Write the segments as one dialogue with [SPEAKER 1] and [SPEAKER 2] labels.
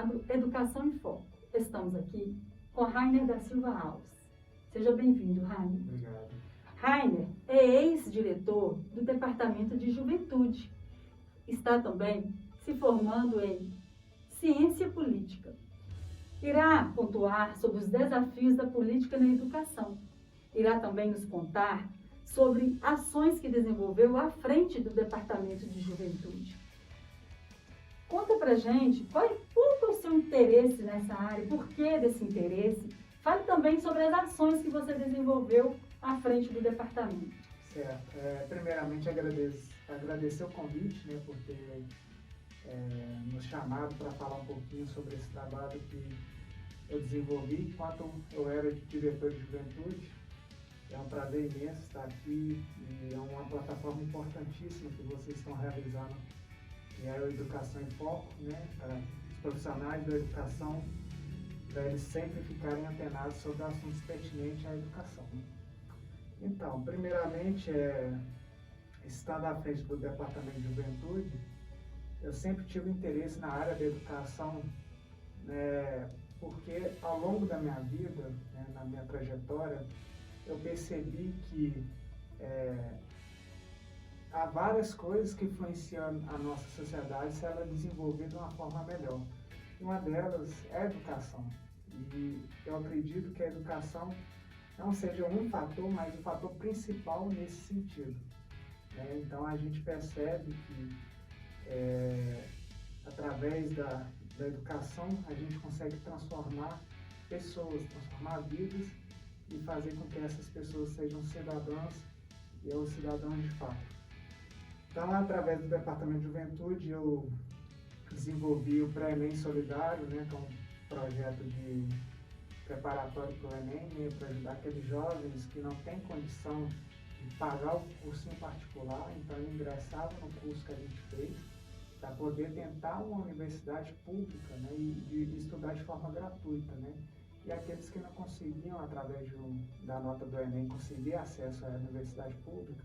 [SPEAKER 1] quadro Educação em Foco. Estamos aqui com Rainer da Silva Alves. Seja bem-vindo, Rainer.
[SPEAKER 2] Obrigado.
[SPEAKER 1] Rainer é ex-diretor do Departamento de Juventude. Está também se formando em Ciência Política. Irá pontuar sobre os desafios da política na educação. Irá também nos contar sobre ações que desenvolveu à frente do Departamento de Juventude. Conta pra gente qual é o seu interesse nessa área, por que desse interesse. Fale também sobre as ações que você desenvolveu à frente do departamento.
[SPEAKER 2] Certo. Primeiramente, agradecer o convite, né, por ter nos chamado para falar um pouquinho sobre esse trabalho que eu desenvolvi enquanto eu era diretor de juventude. É um prazer imenso estar aqui e é uma plataforma importantíssima que vocês estão realizando, que é a Educação em Foco, né, para os profissionais da educação, para eles sempre ficarem antenados sobre assuntos pertinentes à educação. Então, primeiramente, estando à frente do Departamento de Juventude, eu sempre tive interesse na área da educação, né, porque ao longo da minha vida, né, na minha trajetória, eu percebi que há várias coisas que influenciam a nossa sociedade se ela desenvolver de uma forma melhor. Uma delas é a educação. E eu acredito que a educação não seja um fator, mas o fator principal nesse sentido. Então a gente percebe que através da educação a gente consegue transformar pessoas, transformar vidas e fazer com que essas pessoas sejam cidadãs e os cidadãos de fato. Então, através do Departamento de Juventude, eu desenvolvi o Pré-ENEM Solidário, né, que é um projeto de preparatório para o Enem, né, para ajudar aqueles jovens que não têm condição de pagar o cursinho particular, então ele ingressava no curso que a gente fez para poder tentar uma universidade pública, né, e estudar de forma gratuita, né. E aqueles que não conseguiam, através da nota do Enem, conseguir acesso à universidade pública,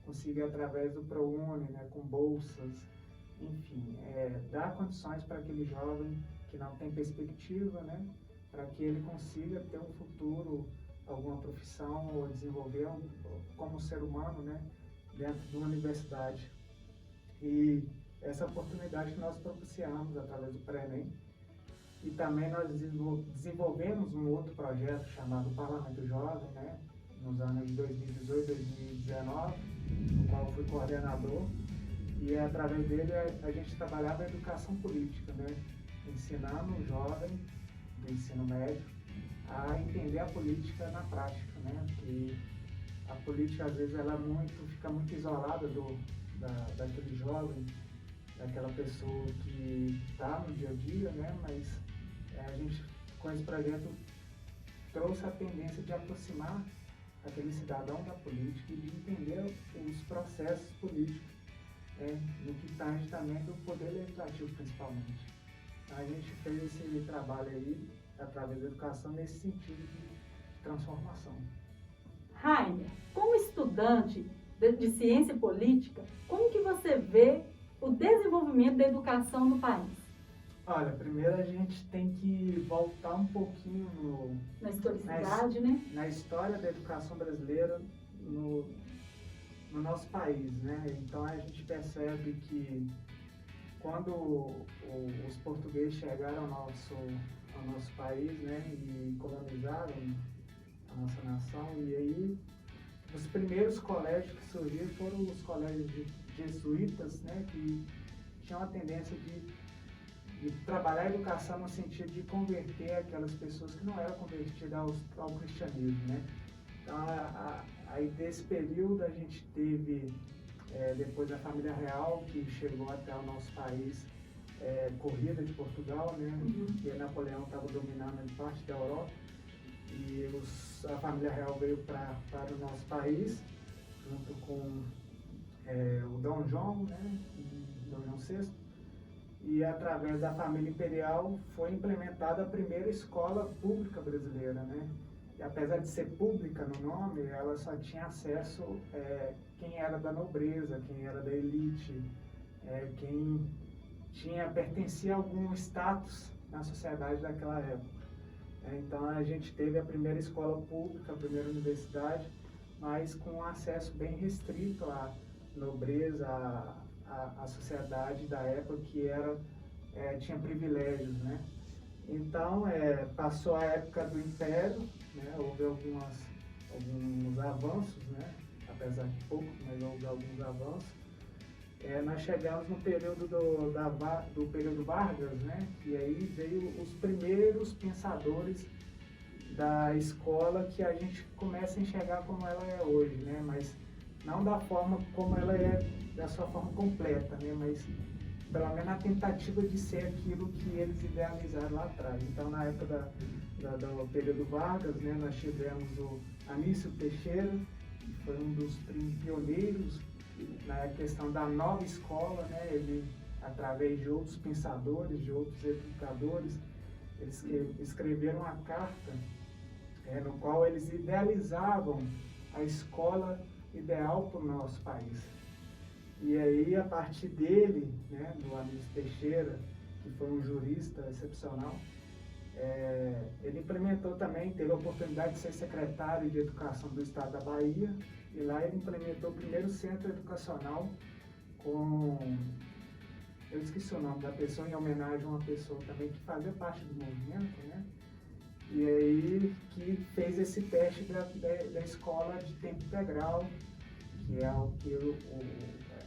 [SPEAKER 2] conseguir através do ProUni, né, com bolsas, enfim, dar condições para aquele jovem que não tem perspectiva, né, para que ele consiga ter um futuro, alguma profissão ou desenvolver como ser humano, né, dentro de uma universidade. E essa oportunidade que nós propiciamos através do Pré-ENEM. E também nós desenvolvemos um outro projeto chamado Parlamento Jovem, né, nos anos de 2018 e 2019, no qual eu fui coordenador, e através dele a gente trabalhava a educação política, né, ensinando o jovem do ensino médio a entender a política na prática, né, que a política às vezes ela fica muito isolada daquele jovem, daquela pessoa que está no dia a dia, né, mas a gente, com esse projeto, trouxe a tendência de aproximar aquele cidadão da política e de entender os processos políticos, no que tange também do poder legislativo, principalmente. Então, a gente fez esse trabalho aí, através da educação, nesse sentido de transformação.
[SPEAKER 1] Rainer, como estudante de ciência política, como que você vê o desenvolvimento da educação no país?
[SPEAKER 2] Olha, primeiro a gente tem que voltar um pouquinho
[SPEAKER 1] na historicidade, né?
[SPEAKER 2] Na história da educação brasileira no nosso país, né? Então a gente percebe que quando os portugueses chegaram ao nosso país, né, e colonizaram a nossa nação, e aí os primeiros colégios que surgiram foram os colégios jesuítas, né, que tinham a tendência de trabalhar a educação no sentido de converter aquelas pessoas que não eram convertidas ao cristianismo, né? Então, aí desse período a gente teve, depois a família real, que chegou até o nosso país, corrida de Portugal, né? Que Napoleão estava dominando parte da Europa, e a família real veio para o nosso país, junto com o Dom João, né? Dom João VI. E através da família imperial foi implementada a primeira escola pública brasileira, né? E apesar de ser pública no nome, ela só tinha acesso quem era da nobreza, quem era da elite, quem pertencia a algum status na sociedade daquela época. Então a gente teve a primeira escola pública, a primeira universidade, mas com acesso bem restrito à nobreza, à sociedade da época que tinha privilégios, né? Então passou a época do Império, né? Houve alguns avanços, né? Apesar de poucos, mas houve alguns avanços. Nós chegamos no período do período Vargas, né? E aí veio os primeiros pensadores da escola que a gente começa a enxergar como ela é hoje, né? Mas não da forma como ela é, da sua forma completa, né? Mas pelo menos a tentativa de ser aquilo que eles idealizaram lá atrás. Então, na época do período Vargas, né? Nós tivemos o Anísio Teixeira, que foi um dos pioneiros na questão da nova escola, né? Ele, através de outros pensadores, de outros educadores, eles escreveram uma carta no qual eles idealizavam a escola ideal para o nosso país. E aí, a partir dele, né, do Anísio Teixeira, que foi um jurista excepcional, ele implementou também, teve a oportunidade de ser secretário de Educação do Estado da Bahia, e lá ele implementou o primeiro centro educacional eu esqueci o nome da pessoa, em homenagem a uma pessoa também que fazia parte do movimento, né? E aí que fez esse teste da escola de tempo integral, que é o que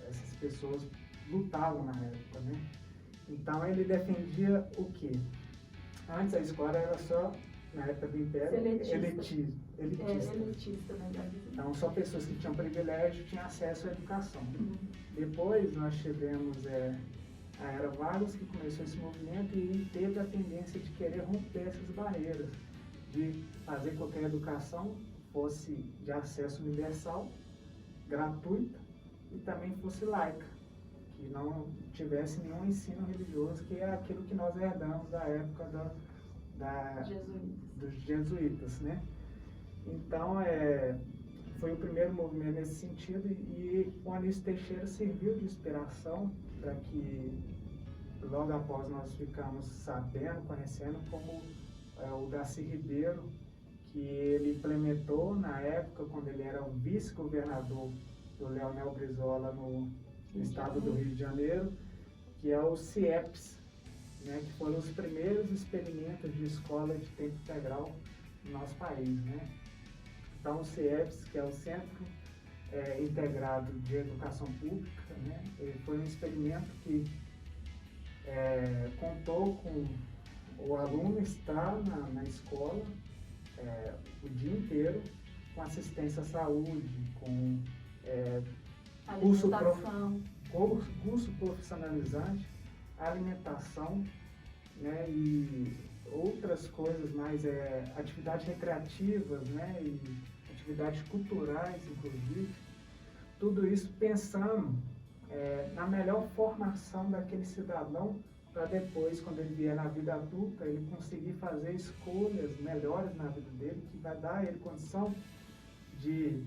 [SPEAKER 2] essas pessoas lutavam na época, né? Então ele defendia o quê? Antes a escola era só, na época do Império, elitista.
[SPEAKER 1] Elitista, né?
[SPEAKER 2] Então só pessoas que tinham privilégio tinham acesso à educação. Depois nós tivemos a Era Vargas, que começou esse movimento e teve a tendência de querer romper essas barreiras, de fazer com que a educação fosse de acesso universal, gratuita e também fosse laica, que não tivesse nenhum ensino religioso, que é aquilo que nós herdamos da época dos jesuítas, né? Então, foi o primeiro movimento nesse sentido e o Anísio Teixeira serviu de inspiração para que, logo após nós ficamos sabendo, conhecendo como o Darcy Ribeiro, que ele implementou na época, quando ele era o vice-governador do Leonel Brizola no estado do Rio de Janeiro, que é o CIEPS, né, que foram os primeiros experimentos de escola de tempo integral no nosso país, né? Então, o CIEPS, que é o Centro Integrado de Educação Pública, né, ele foi um experimento que contou com o aluno estar na escola o dia inteiro, com assistência à saúde, com curso profissionalizante, alimentação, né, e outras coisas mais, atividades recreativas, né, e atividades culturais, inclusive. Tudo isso pensando na melhor formação daquele cidadão para depois, quando ele vier na vida adulta, ele conseguir fazer escolhas melhores na vida dele, que vai dar a ele condição de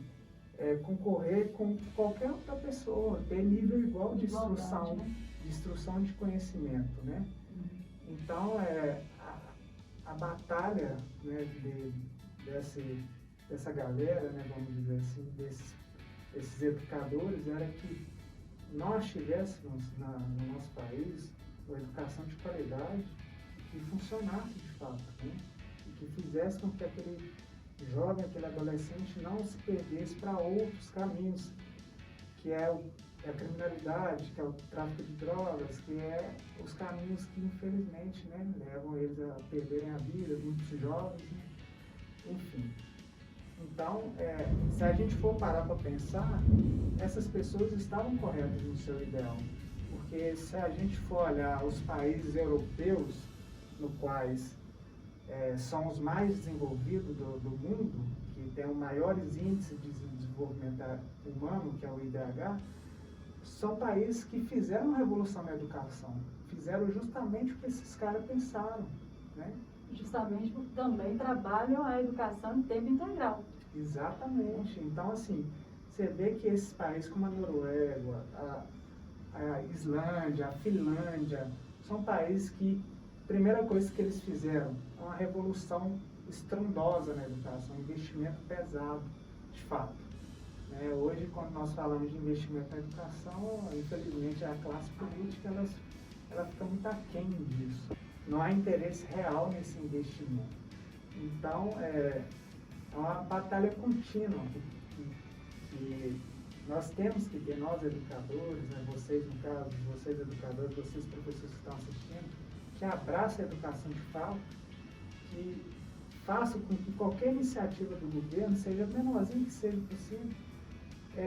[SPEAKER 2] concorrer com qualquer outra pessoa, ter nível igual de instrução, né? De instrução de conhecimento, né? Então, a batalha, né, dessa galera, né, vamos dizer assim, desses educadores, era que nós tivéssemos no nosso país uma educação de qualidade que funcionasse de fato, né? E que fizesse com que aquele jovem, aquele adolescente não se perdesse para outros caminhos, que é a criminalidade, que é o tráfico de drogas, que é os caminhos que infelizmente, né, levam eles a perderem a vida, muitos jovens, né? Enfim. Então, se a gente for parar para pensar, essas pessoas estavam corretas no seu ideal. Porque se a gente for olhar os países europeus, no quais são os mais desenvolvidos do mundo, que tem os maiores índices de desenvolvimento humano, que é o IDH, são países que fizeram uma revolução na educação, fizeram justamente o que esses caras pensaram, né? Justamente porque também trabalham a educação em tempo integral. Exatamente. Então, assim, você vê que esses países como a Noruega, a Islândia, a Finlândia, são países que primeira coisa que eles fizeram, uma revolução estrondosa na educação, um investimento pesado, de fato. Hoje, quando nós falamos de investimento na educação, infelizmente a classe política ela fica muito aquém disso. Não há interesse real nesse investimento. Então, é uma batalha contínua que nós temos que ter, nós educadores, vocês, no caso, vocês educadores, vocês professores que estão assistindo, que abraçem a educação de fato, que façam com que qualquer iniciativa do governo, seja menorzinha que seja possível,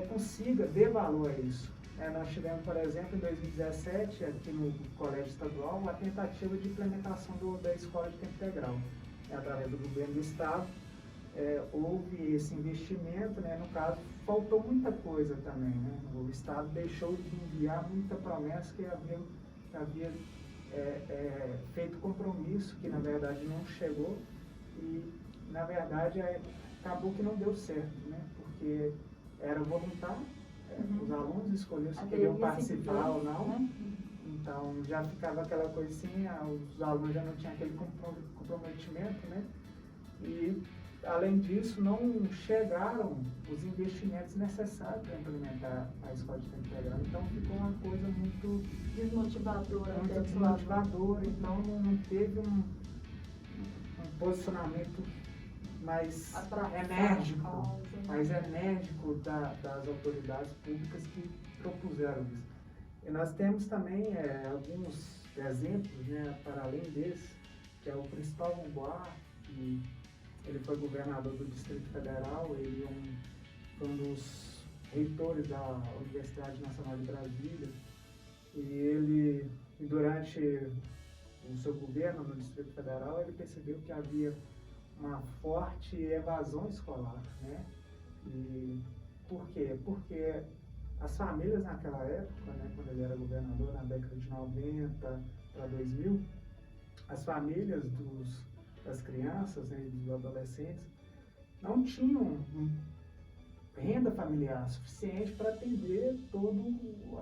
[SPEAKER 2] consiga dar valor a isso. Nós tivemos, por exemplo, em 2017, aqui no Colégio Estadual, a tentativa de implementação da escola de tempo integral. Através do governo do Estado, houve esse investimento, no caso, faltou muita coisa também. O Estado deixou de enviar muita promessa que havia feito compromisso, que na verdade não chegou, e na verdade acabou que não deu certo, porque era voluntário, os alunos escolheram se queriam participar ou não, então já ficava aquela coisinha, os alunos já não tinham aquele comprometimento, e além disso não chegaram os investimentos necessários para implementar a escola de tempo integral, então ficou uma coisa muito
[SPEAKER 1] desmotivadora,
[SPEAKER 2] então não teve um posicionamento mais enérgico das autoridades públicas que propuseram isso. E nós temos também alguns exemplos, para além desse, que é o Cristóvão Buarque, que ele foi governador do Distrito Federal, ele foi um dos reitores da Universidade Nacional de Brasília, e ele, durante o seu governo no Distrito Federal, ele percebeu que havia uma forte evasão escolar, E por quê? Porque as famílias naquela época, quando ele era governador, na década de 90 para 2000, as famílias das crianças e dos adolescentes não tinham renda familiar suficiente para atender toda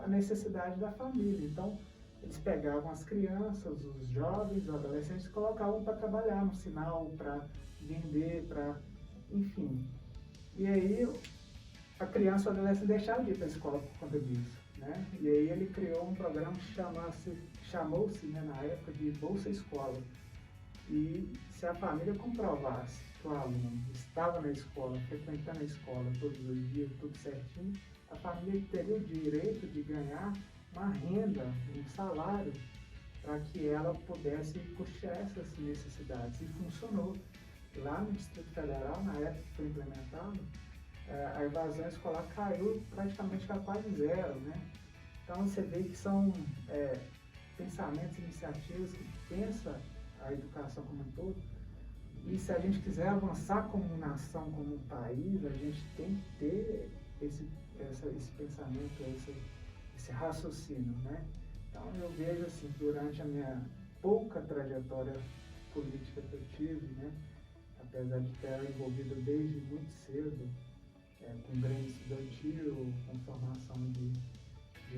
[SPEAKER 2] a necessidade da família. Então, eles pegavam as crianças, os jovens, os adolescentes e colocavam para trabalhar no sinal, para vender, enfim. E aí a criança ou adolescente deixava de ir para a escola por conta disso, E aí ele criou um programa que chamou-se, na época, de Bolsa Escola. E se a família comprovasse que o aluno estava na escola, frequentando a escola todos os dias, tudo certinho, a família teria o direito de ganhar uma renda, um salário, para que ela pudesse custear essas necessidades. E funcionou. Lá no Distrito Federal, na época que foi implementado, a evasão escolar caiu praticamente a quase zero, Então você vê que são pensamentos, iniciativas que pensam a educação como um todo. E se a gente quiser avançar como nação, como um país, a gente tem que ter esse pensamento, esse raciocínio, Então eu vejo assim, durante a minha pouca trajetória política que eu tive, apesar de ter envolvido desde muito cedo com grêmio estudantil, com formação de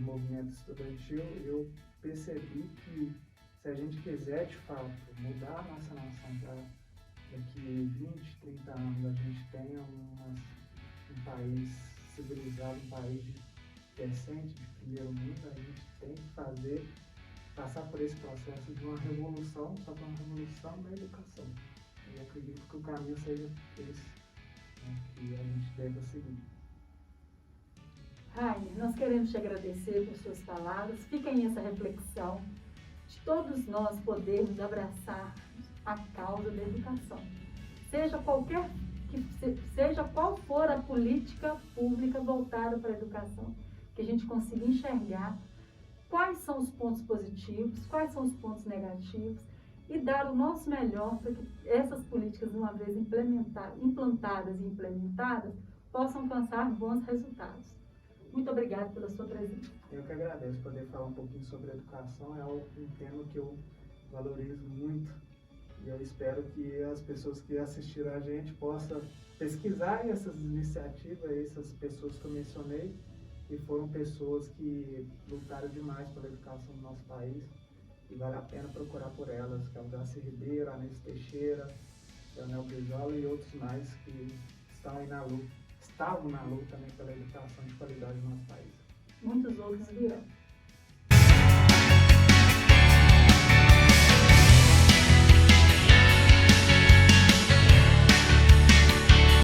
[SPEAKER 2] movimento estudantil, eu percebi que se a gente quiser de fato mudar a nossa nação para daqui 20, 30 anos a gente tenha um país civilizado, um país decente, de primeiro mundo, a gente tem que passar por esse processo de uma revolução, só que uma revolução da educação. Eu acredito que o caminho seja esse, que a gente deve seguir.
[SPEAKER 1] Rainer, nós queremos te agradecer por suas palavras. Fica aí essa reflexão de todos nós podermos abraçar a causa da educação. Seja qual for a política pública voltada para a educação, que a gente consiga enxergar quais são os pontos positivos, quais são os pontos negativos e dar o nosso melhor para que essas políticas, uma vez implantadas e implementadas, possam alcançar bons resultados. Muito obrigada pela sua presença.
[SPEAKER 2] Eu que agradeço poder falar um pouquinho sobre educação, é um tema que eu valorizo muito e eu espero que as pessoas que assistiram a gente possam pesquisar essas iniciativas, essas pessoas que eu mencionei, que foram pessoas que lutaram demais pela educação do nosso país e vale a pena procurar por elas, que é o Darcy Ribeiro, a Anís Teixeira, Leonel Brizola e outros mais que estão aí na luta, estavam na luta, né, pela educação de qualidade no nosso país.
[SPEAKER 1] Muitos outros virão.